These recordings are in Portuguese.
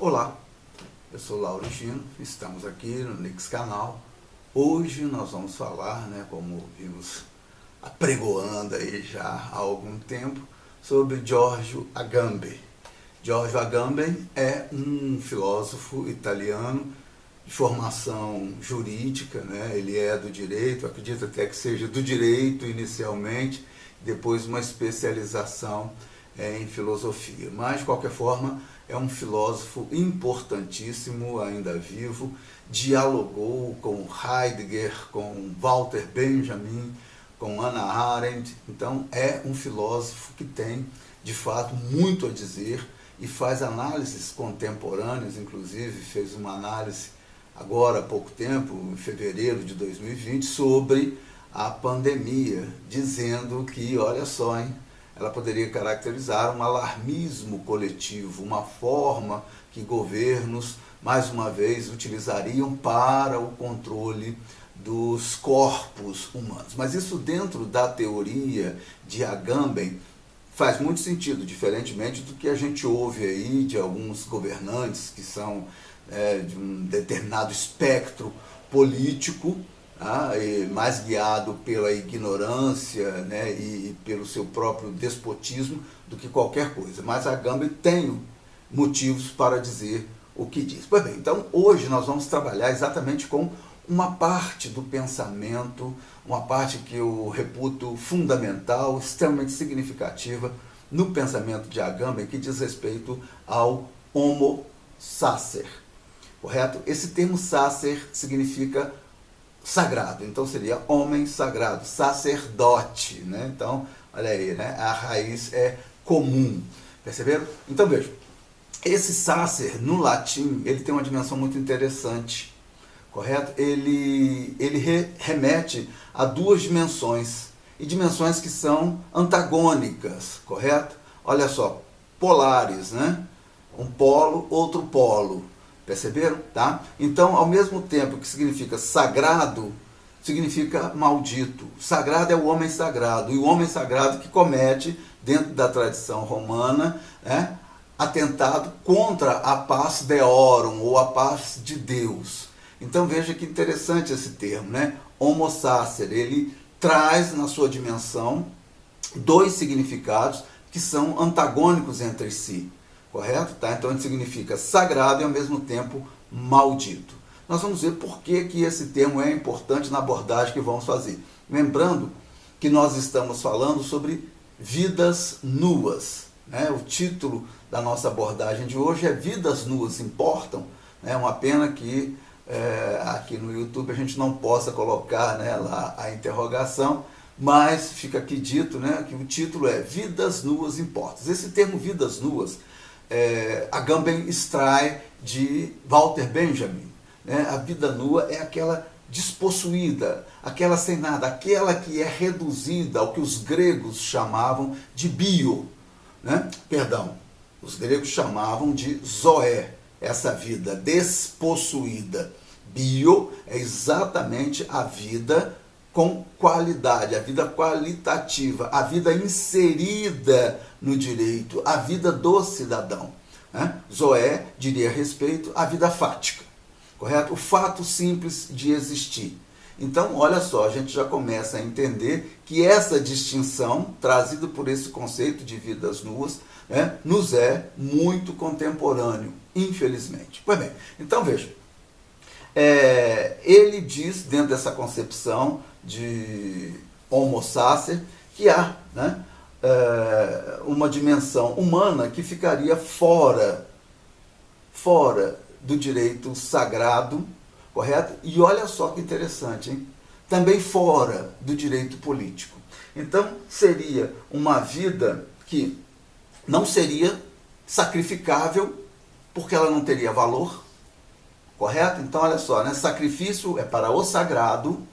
Olá, eu sou Lauro Gino, estamos aqui no Nix Canal. Hoje nós vamos falar, como vimos apregoando aí já há algum tempo, sobre Giorgio Agamben. Giorgio Agamben é um filósofo italiano de formação jurídica, ele é do direito, acredito até que seja do direito inicialmente, depois uma especialização em filosofia. Mas, de qualquer forma, é um filósofo importantíssimo, ainda vivo, dialogou com Heidegger, com Walter Benjamin, com Hannah Arendt. Então, é um filósofo que tem, de fato, muito a dizer e faz análises contemporâneas, inclusive fez uma análise agora há pouco tempo, em fevereiro de 2020, sobre a pandemia, dizendo que, olha só, ela poderia caracterizar um alarmismo coletivo, uma forma que governos, mais uma vez, utilizariam para o controle dos corpos humanos. Mas isso, dentro da teoria de Agamben, faz muito sentido, diferentemente do que a gente ouve aí de alguns governantes que são de um determinado espectro político, mais guiado pela ignorância e pelo seu próprio despotismo do que qualquer coisa. Mas Agamben tem motivos para dizer o que diz. Pois bem, então hoje nós vamos trabalhar exatamente com uma parte do pensamento, uma parte que eu reputo fundamental, extremamente significativa no pensamento de Agamben, que diz respeito ao homo sacer. Correto? Esse termo sacer significa sagrado, então seria homem sagrado, sacerdote, Então, olha aí, a raiz é comum, perceberam? Então vejam, esse sacer, no latim, ele tem uma dimensão muito interessante, correto? Ele remete a duas dimensões, e dimensões que são antagônicas, correto? Olha só, polares, Um polo, outro polo. Perceberam? Tá? Então, ao mesmo tempo que significa sagrado, significa maldito. Sagrado é o homem sagrado. E o homem sagrado que comete, dentro da tradição romana, atentado contra a paz deorum, ou a paz de Deus. Então, veja que interessante esse termo, Homo sacer. Ele traz na sua dimensão dois significados que são antagônicos entre si. Correto? Tá? Então, ele significa sagrado e, ao mesmo tempo, maldito. Nós vamos ver por que esse termo é importante na abordagem que vamos fazer. Lembrando que nós estamos falando sobre vidas nuas. O título da nossa abordagem de hoje é Vidas Nuas Importam? É uma pena que aqui no YouTube a gente não possa colocar lá a interrogação, mas fica aqui dito que o título é Vidas Nuas Importam. Esse termo Vidas Nuas, Agamben extrai de Walter Benjamin. A vida nua é aquela despossuída, aquela sem nada, aquela que é reduzida ao que os gregos chamavam de bio. Perdão, os gregos chamavam de zoé, essa vida despossuída. Bio é exatamente a vida com qualidade, a vida qualitativa, a vida inserida no direito, a vida do cidadão. Zoé diria respeito à vida fática, correto? O fato simples de existir. Então, olha só, a gente já começa a entender que essa distinção, trazida por esse conceito de vidas nuas, nos é muito contemporâneo, infelizmente. Pois bem, então veja, ele diz, dentro dessa concepção de homo sacer, que há uma dimensão humana que ficaria fora do direito sagrado, correto? E olha só que interessante, também fora do direito político. Então, seria uma vida que não seria sacrificável, porque ela não teria valor, correto? Então, olha só, sacrifício é para o sagrado,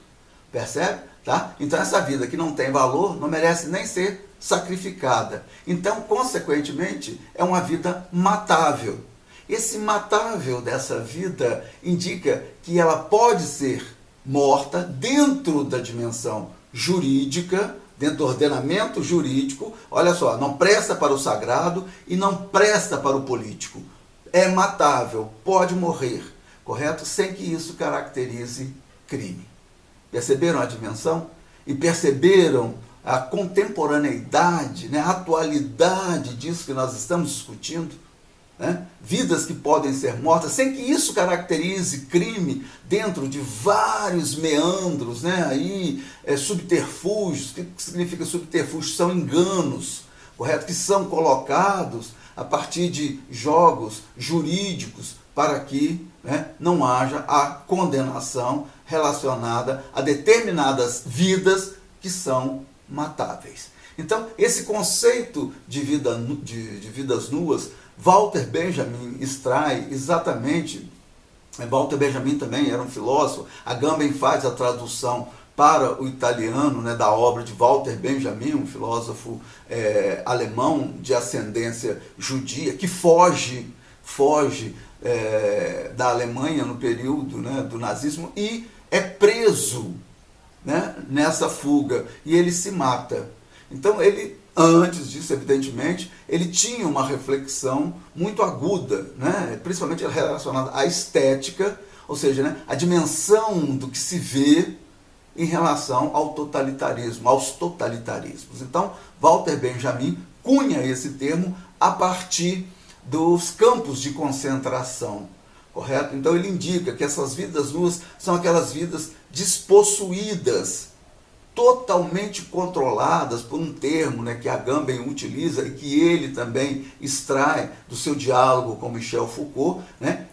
percebe? Tá? Então, essa vida que não tem valor não merece nem ser sacrificada. Então, consequentemente, é uma vida matável. Esse matável dessa vida indica que ela pode ser morta dentro da dimensão jurídica, dentro do ordenamento jurídico. Olha só, não presta para o sagrado e não presta para o político. é matável, pode morrer, correto? Sem que isso caracterize crime. Perceberam a dimensão? E perceberam a contemporaneidade, né, a atualidade disso que nós estamos discutindo? Né? Vidas que podem ser mortas, sem que isso caracterize crime dentro de vários meandros, né? Aí, subterfúgios. O que significa subterfúgio? São enganos, correto? Que são colocados a partir de jogos jurídicos para que, né, não haja a condenação relacionada a determinadas vidas que são matáveis. Então, esse conceito de vidas nuas, Walter Benjamin extrai exatamente. Walter Benjamin também era um filósofo. Agamben faz a tradução para o italiano, né, da obra de Walter Benjamin, um filósofo alemão de ascendência judia, que foge da Alemanha no período, né, do nazismo, e é preso, né, nessa fuga, e ele se mata. Então ele, antes disso, evidentemente, ele tinha uma reflexão muito aguda, né, principalmente relacionada à estética, ou seja, né, a dimensão do que se vê em relação ao totalitarismo, aos totalitarismos. Então, Walter Benjamin cunha esse termo a partir dos campos de concentração, correto? Então ele indica que essas vidas nuas são aquelas vidas despossuídas, totalmente controladas por um termo, né, que Agamben utiliza e que ele também extrai do seu diálogo com Michel Foucault, né?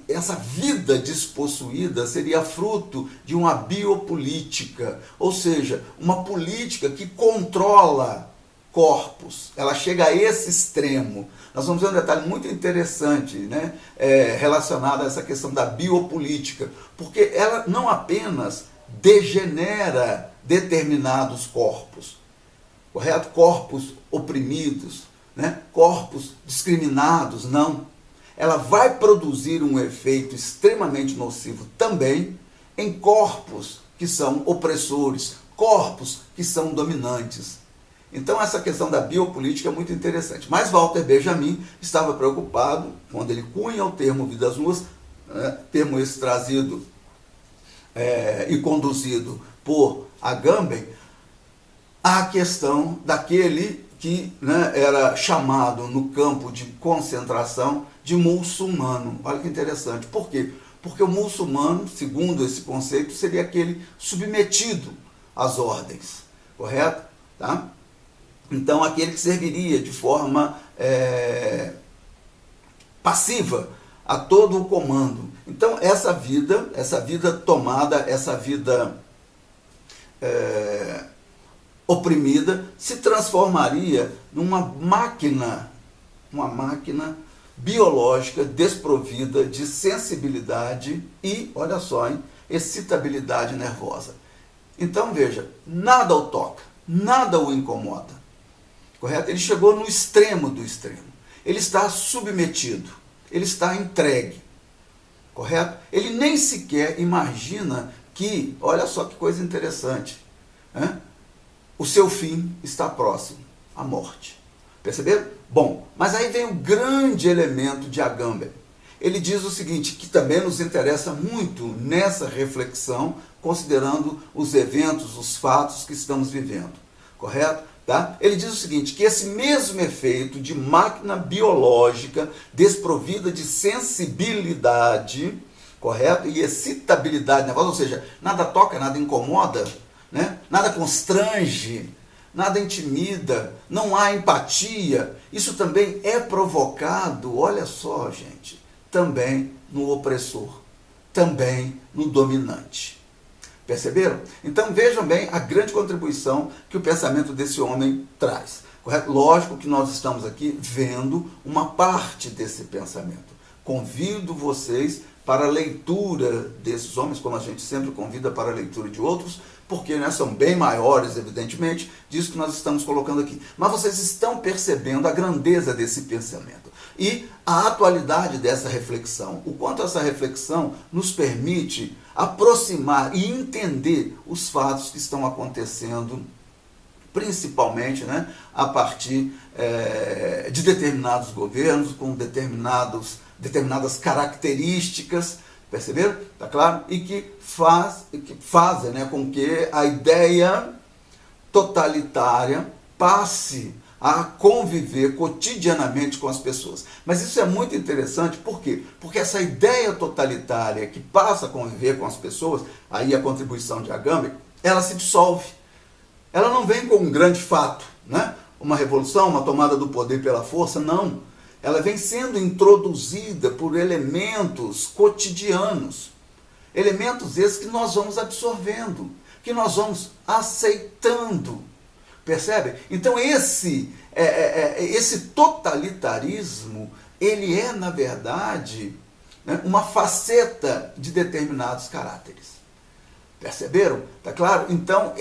Essa vida despossuída seria fruto de uma biopolítica, ou seja, uma política que controla corpos. Ela chega a esse extremo. Nós vamos ver um detalhe muito interessante, né, relacionado a essa questão da biopolítica, porque ela não apenas degenera determinados corpos, correto? Corpos oprimidos, né? Corpos discriminados, não. Ela vai produzir um efeito extremamente nocivo também em corpos que são opressores, corpos que são dominantes. Então essa questão da biopolítica é muito interessante. Mas Walter Benjamin estava preocupado, quando ele cunha o termo vidas nuas, né, termo esse trazido e conduzido por Agamben, a questão daquele que, né, era chamado no campo de concentração de muçulmano. Olha que interessante. Por quê? Porque o muçulmano, segundo esse conceito, seria aquele submetido às ordens, correto? Tá? Então, aquele que serviria de forma passiva a todo o comando. Então, essa vida tomada, essa vida oprimida, se transformaria numa máquina biológica desprovida de sensibilidade e, olha só, excitabilidade nervosa. Então, veja, nada o toca, nada o incomoda, correto? Ele chegou no extremo do extremo. Ele está submetido, ele está entregue, correto? Ele nem sequer imagina que, olha só que coisa interessante, né? O seu fim está próximo, a morte. Perceberam? Bom, mas aí vem o grande elemento de Agamben. Ele diz o seguinte, que também nos interessa muito nessa reflexão, considerando os eventos, os fatos que estamos vivendo, correto? Tá? Ele diz o seguinte, que esse mesmo efeito de máquina biológica desprovida de sensibilidade, correto? E excitabilidade nervosa, ou seja, nada toca, nada incomoda, né? Nada constrange, nada intimida, não há empatia. Isso também é provocado, olha só, gente, também no opressor, também no dominante. Perceberam? Então vejam bem a grande contribuição que o pensamento desse homem traz. Correto? Lógico que nós estamos aqui vendo uma parte desse pensamento. Convido vocês para a leitura desses homens, como a gente sempre convida para a leitura de outros, porque, né, são bem maiores, evidentemente, disso que nós estamos colocando aqui. Mas vocês estão percebendo a grandeza desse pensamento e a atualidade dessa reflexão, o quanto essa reflexão nos permite aproximar e entender os fatos que estão acontecendo principalmente, né, a partir de determinados governos, com determinadas características, perceberam? Tá claro? E que fazem, né, com que a ideia totalitária passe a conviver cotidianamente com as pessoas. Mas isso é muito interessante, por quê? Porque essa ideia totalitária que passa a conviver com as pessoas, aí a contribuição de Agamben, ela se dissolve. Ela não vem com um grande fato, né? Uma revolução, uma tomada do poder pela força, não. Ela vem sendo introduzida por elementos cotidianos. Elementos esses que nós vamos absorvendo, que nós vamos aceitando. Percebe? Então esse totalitarismo, ele é, na verdade, né, uma faceta de determinados caráteres. Perceberam? Tá claro? Então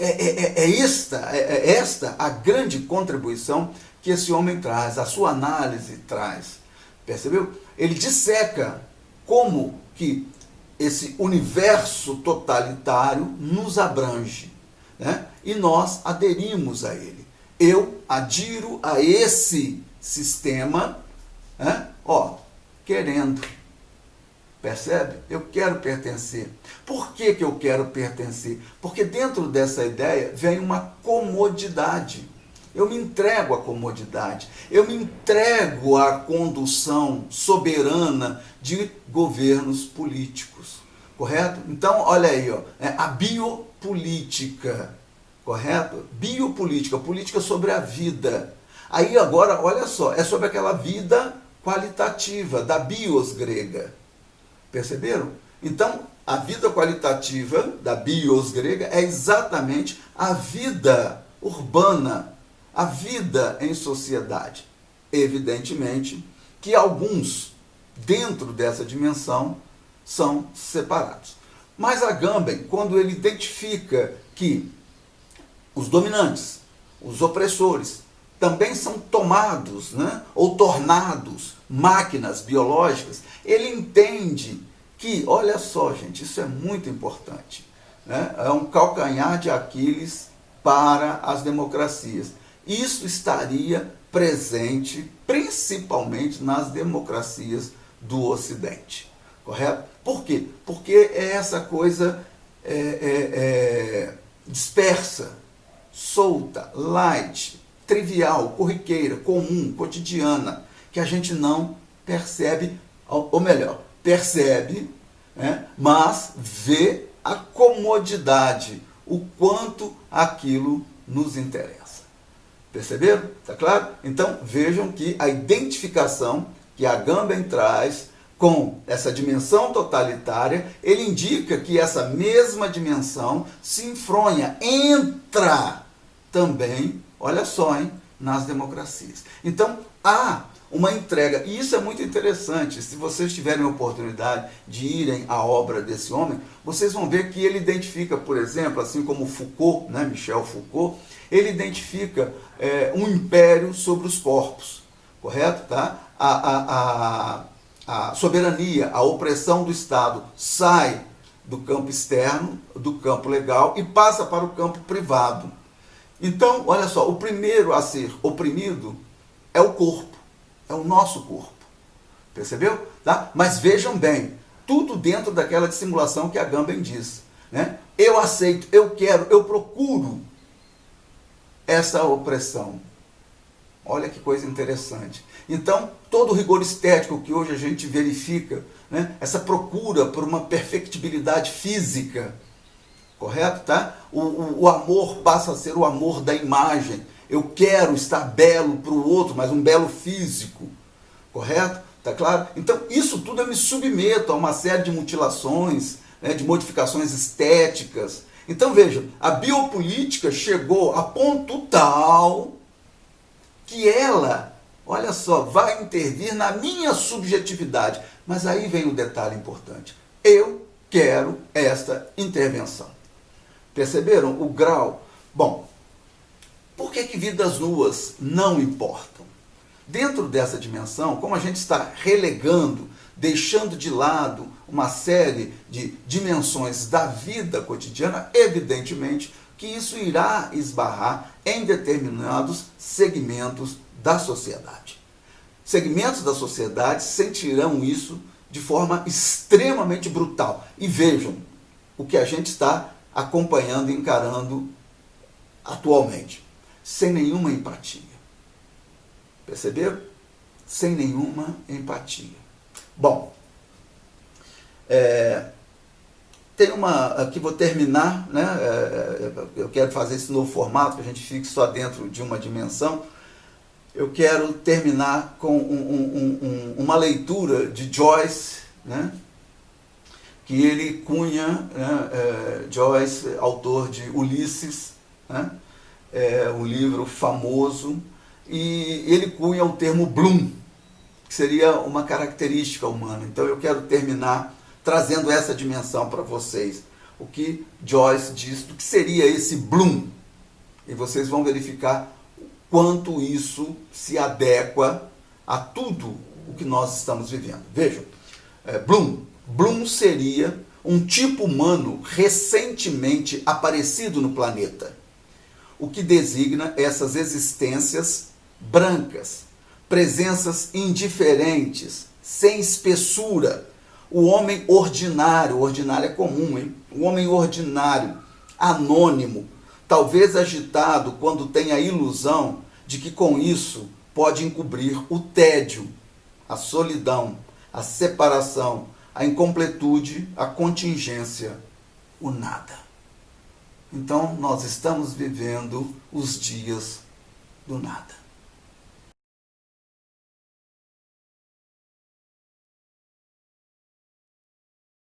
esta a grande contribuição que esse homem traz, a sua análise traz. Percebeu? Ele disseca como que esse universo totalitário nos abrange, né? E nós aderimos a ele. Eu adiro a esse sistema, né? Querendo. Percebe? Eu quero pertencer. Por que eu quero pertencer? Porque dentro dessa ideia vem uma comodidade. Eu me entrego à comodidade. Eu me entrego à condução soberana de governos políticos. Correto? Então, olha aí, a biopolítica. Correto? Biopolítica, política sobre a vida. Aí agora, olha só, é sobre aquela vida qualitativa, da bios grega. Perceberam? Então, a vida qualitativa da bios grega é exatamente a vida urbana, a vida em sociedade. Evidentemente que alguns, dentro dessa dimensão, são separados. Mas Agamben, quando ele identifica que os dominantes, os opressores, também são tomados, né, ou tornados máquinas biológicas, ele entende que, olha só, gente, isso é muito importante, né, é um calcanhar de Aquiles para as democracias. Isso estaria presente principalmente nas democracias do Ocidente. Correto? Por quê? Porque é essa coisa dispersa, solta, light, trivial, corriqueira, comum, cotidiana, que a gente não percebe, ou melhor, percebe, né, mas vê a comodidade, o quanto aquilo nos interessa. Perceberam? Tá claro? Então vejam que a identificação que Agamben traz com essa dimensão totalitária, ele indica que essa mesma dimensão se enfronha, entra também, olha só, nas democracias. Então, há uma entrega, e isso é muito interessante. Se vocês tiverem a oportunidade de irem à obra desse homem, vocês vão ver que ele identifica, por exemplo, assim como Foucault, né, Michel Foucault, ele identifica um império sobre os corpos, correto? Tá? A soberania, a opressão do Estado sai do campo externo, do campo legal, e passa para o campo privado. Então, olha só, o primeiro a ser oprimido é o corpo, é o nosso corpo. Percebeu? Tá? Mas vejam bem, tudo dentro daquela dissimulação que Agamben diz, né? Eu aceito, eu quero, eu procuro essa opressão. Olha que coisa interessante. Então, todo o rigor estético que hoje a gente verifica, né, essa procura por uma perfectibilidade física, correto? Tá? O amor passa a ser o amor da imagem. Eu quero estar belo para o outro, mas um belo físico, correto? Tá claro? Então, isso tudo eu me submeto a uma série de mutilações, né, de modificações estéticas. Então, vejam, a biopolítica chegou a ponto tal que ela, olha só, vai intervir na minha subjetividade. Mas aí vem o detalhe importante. Eu quero esta intervenção. Perceberam o grau? Bom, por que vidas nuas não importam? Dentro dessa dimensão, como a gente está relegando, deixando de lado uma série de dimensões da vida cotidiana, evidentemente, que isso irá esbarrar em determinados segmentos da sociedade. Segmentos da sociedade sentirão isso de forma extremamente brutal. E vejam o que a gente está acompanhando e encarando atualmente, sem nenhuma empatia. Perceberam? Sem nenhuma empatia. Bom, tem uma, aqui vou terminar, né? Eu quero fazer esse novo formato, que a gente fique só dentro de uma dimensão. Eu quero terminar com uma leitura de Joyce, né? Que ele cunha, né? Joyce, autor de Ulisses, né? Um livro famoso, e ele cunha o termo Bloom, que seria uma característica humana. Então eu quero terminar trazendo essa dimensão para vocês, o que Joyce diz do que seria esse Bloom, e vocês vão verificar quanto isso se adequa a tudo o que nós estamos vivendo. Vejam, Bloom seria um tipo humano recentemente aparecido no planeta, o que designa essas existências brancas, presenças indiferentes, sem espessura. O homem ordinário, ordinário é comum, hein? O homem ordinário, anônimo, talvez agitado quando tem a ilusão de que com isso pode encobrir o tédio, a solidão, a separação, a incompletude, a contingência, o nada. Então nós estamos vivendo os dias do nada.